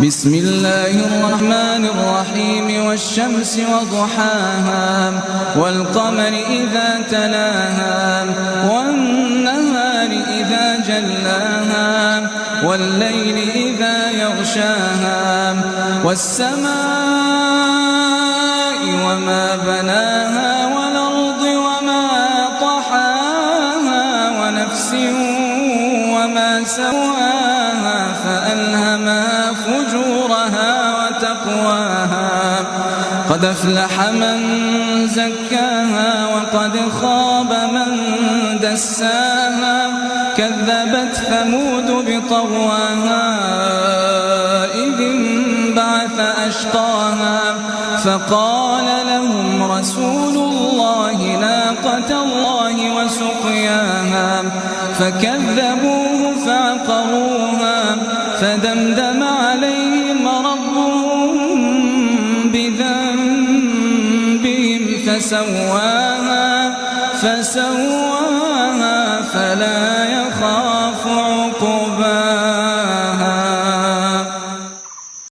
بسم الله الرحمن الرحيم والشمس وضحاها والقمر إذا تلاها والنهار إذا جلاها والليل إذا يغشاها والسماء وما بناها والأرض وما طحاها ونفس وما سواها فألهمها فجورها وتقواها قد أفلح من زكاها وقد خاب من دساها كذبت ثمود بطغواها إذ انبعث أشقاها فقال لهم رسول الله ناقة الله وسقياها فكذبوه فعقروها فدمدم عليهم ربهم بذنبهم فسواها